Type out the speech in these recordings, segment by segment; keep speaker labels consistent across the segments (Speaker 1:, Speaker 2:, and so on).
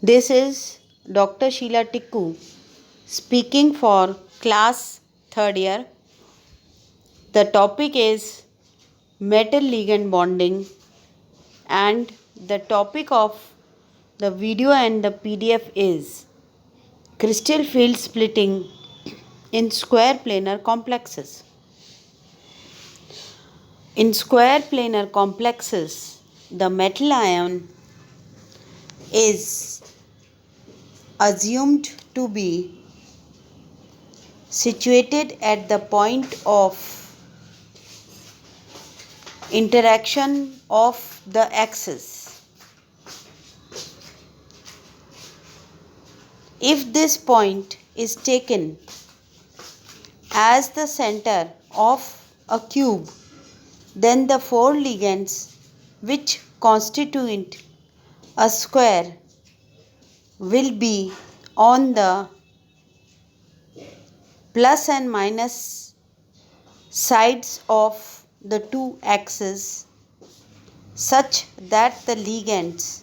Speaker 1: This is Dr. Sheila Tikku speaking for class 3rd year. The topic is metal ligand bonding, and the topic of the video and the PDF is crystal field splitting in square planar complexes. In square planar complexes, the metal ion is assumed to be situated at the point of interaction of the axis. If this point is taken as the center of a cube, then the four ligands which constitute a square will be on the plus and minus sides of the two axes such that the ligands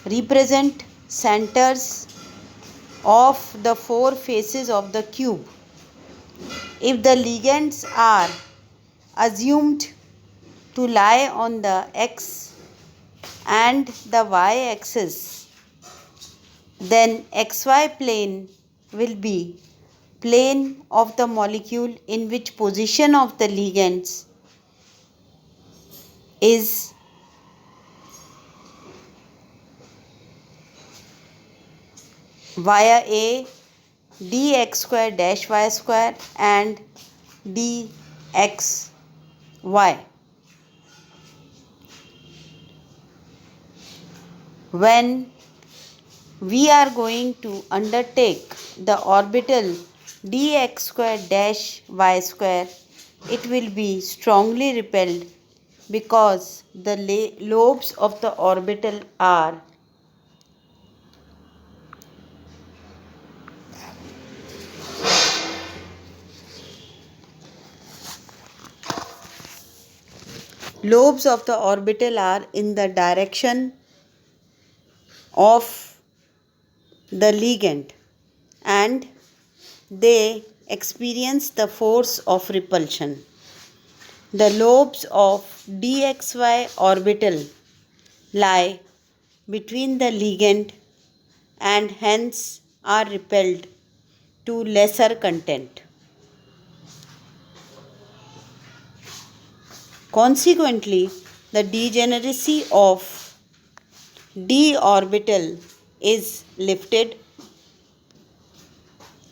Speaker 1: represent centers of the four faces of the cube. If the ligands are assumed to lie on the x and the y axis, then xy plane will be plane of the molecule in which position of the ligands is via a dx square dash y square and dxy. When we are going to undertake the orbital dx square dash y square, it will be strongly repelled because the lobes of the orbital are in the direction of the ligand and they experience the force of repulsion. The lobes of dxy orbital lie between the ligand and hence are repelled to lesser content. Consequently, the degeneracy of d orbital is lifted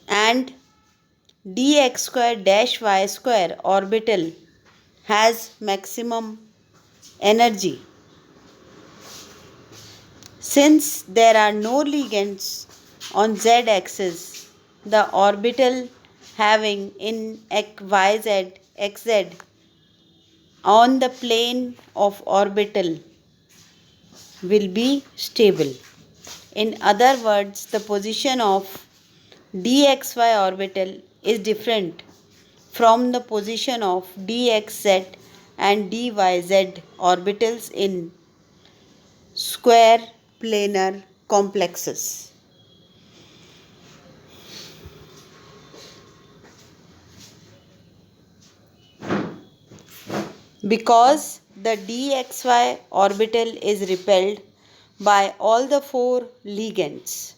Speaker 1: and dx square dash y square orbital has maximum energy. Since there are no ligands on z axis, the orbital having in yz xz on the plane of orbital will be stable. In other words, the position of dxy orbital is different from the position of dxz and dyz orbitals in square planar complexes. Because the dxy orbital is repelled by all the four ligands,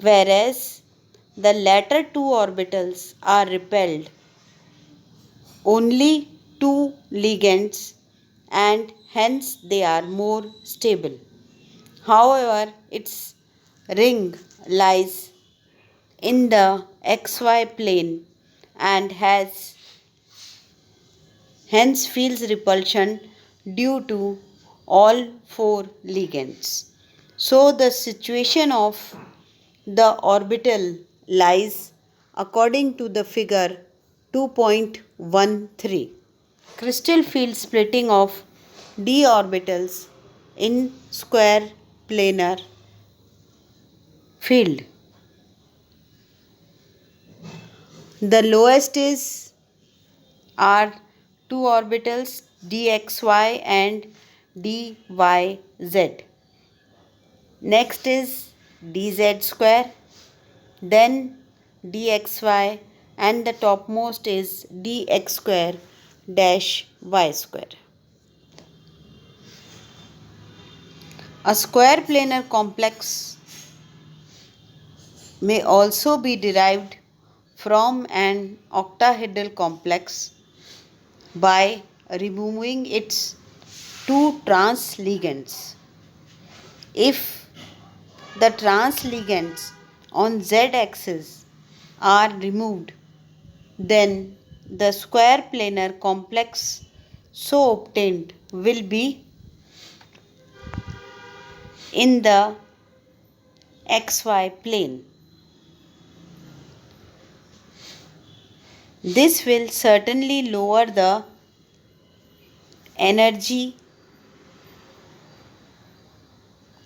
Speaker 1: whereas the latter two orbitals are repelled only two ligands and hence they are more stable. However, its ring lies in the xy plane and hence feels repulsion due to all four ligands. So the situation of the orbital lies according to the figure 2.13. Crystal field splitting of d orbitals in square planar field. The lowest are two orbitals dxy and dyz. Next is dz square, then dxy, and the topmost is dx square dash y square. A square planar complex may also be derived from an octahedral complex by removing its two trans ligands. If the trans ligands on z-axis are removed, then the square planar complex so obtained will be in the xy plane. This will certainly lower the energy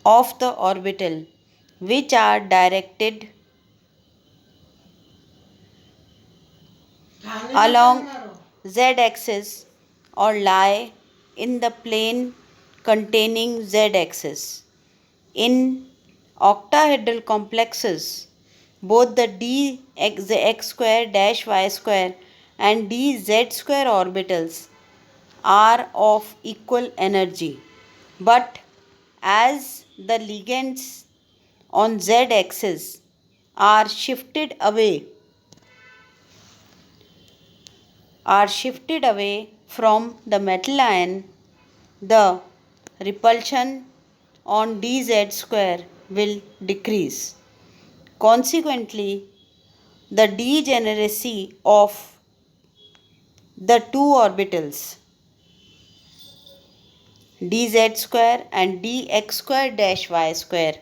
Speaker 1: of the orbital which are directed along z-axis or lie in the plane containing z-axis. In octahedral complexes, both the dx square dash y square and dz square orbitals are of equal energy, but as the ligands on z-axis are shifted away from the metal ion, the repulsion on dz square will decrease. Consequently, the degeneracy of the two orbitals dz square and dx square dash y square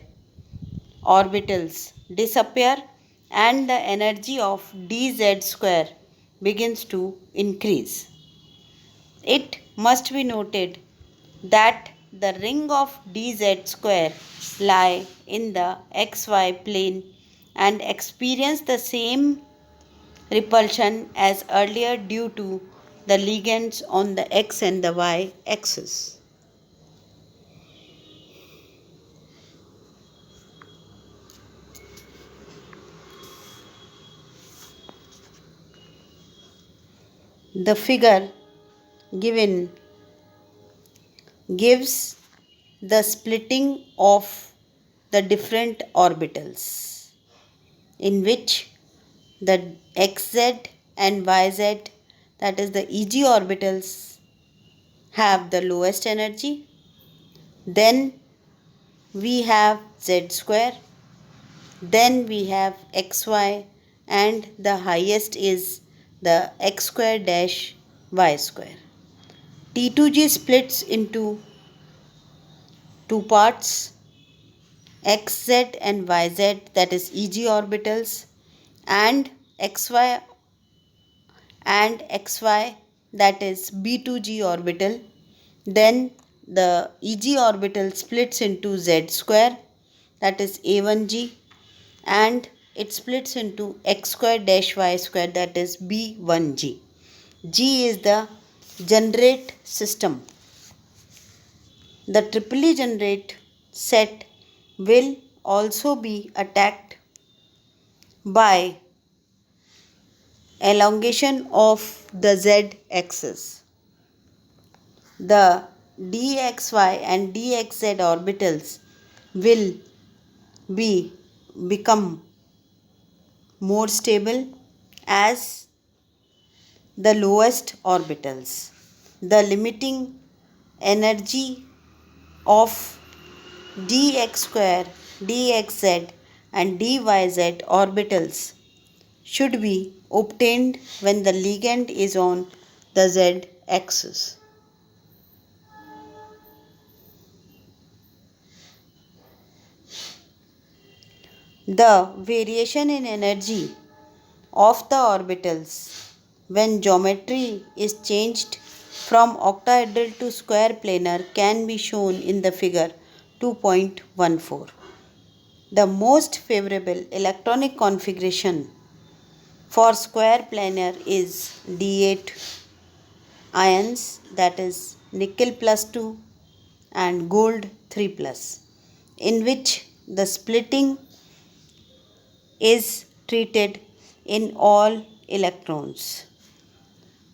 Speaker 1: orbitals disappear and the energy of dz square begins to increase. It must be noted that the ring of dz square lie in the xy plane and experience the same repulsion as earlier due to the ligands on the x and the y axis. The figure given gives the splitting of the different orbitals in which the xz and yz, that is the eg orbitals, have the lowest energy. Then we have z square, then we have xy, and the highest is the x square dash y square. T2g splits into two parts, xz and yz, that is eg orbitals, and xy and xy, that is b2g orbital. Then the eg orbital splits into z square, that is a1g, and it splits into x square dash y square, that is b1g. G is the generate system. The triply generate set will also be attacked by elongation of the z axis. The dxy and dxz orbitals will become more stable as the lowest orbitals. The limiting energy of dx square, dxz and dyz orbitals should be obtained when the ligand is on the z axis. The variation in energy of the orbitals when geometry is changed from octahedral to square planar can be shown in the figure 2.14. The most favorable electronic configuration for square planar is D8 ions, that is nickel plus 2 and gold 3 plus, in which the splitting is treated in all electrons.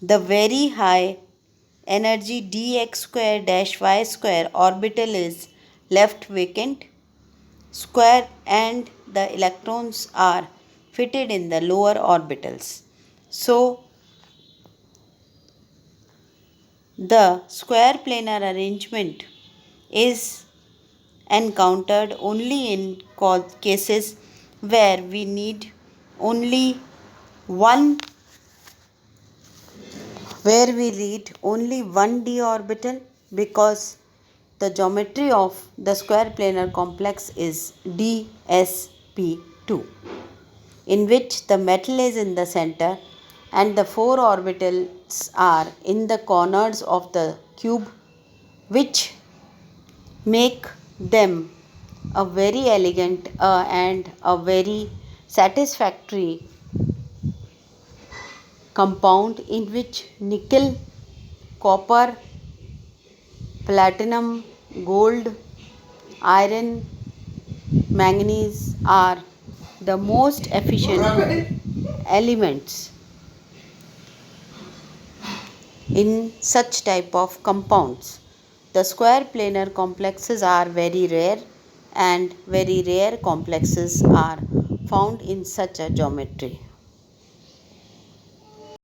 Speaker 1: The very high energy dx square dash y square orbital is left vacant square and the electrons are fitted in the lower orbitals. So, the square planar arrangement is encountered only in cases where we need only one d orbital, because the geometry of the square planar complex is dsp2, in which the metal is in the center and the four orbitals are in the corners of the cube, which make them a very elegant and a very satisfactory compound, in which nickel, copper, platinum, gold, iron, manganese are the most efficient elements in such type of compounds. The square planar complexes are very rare, and very rare complexes are found in such a geometry.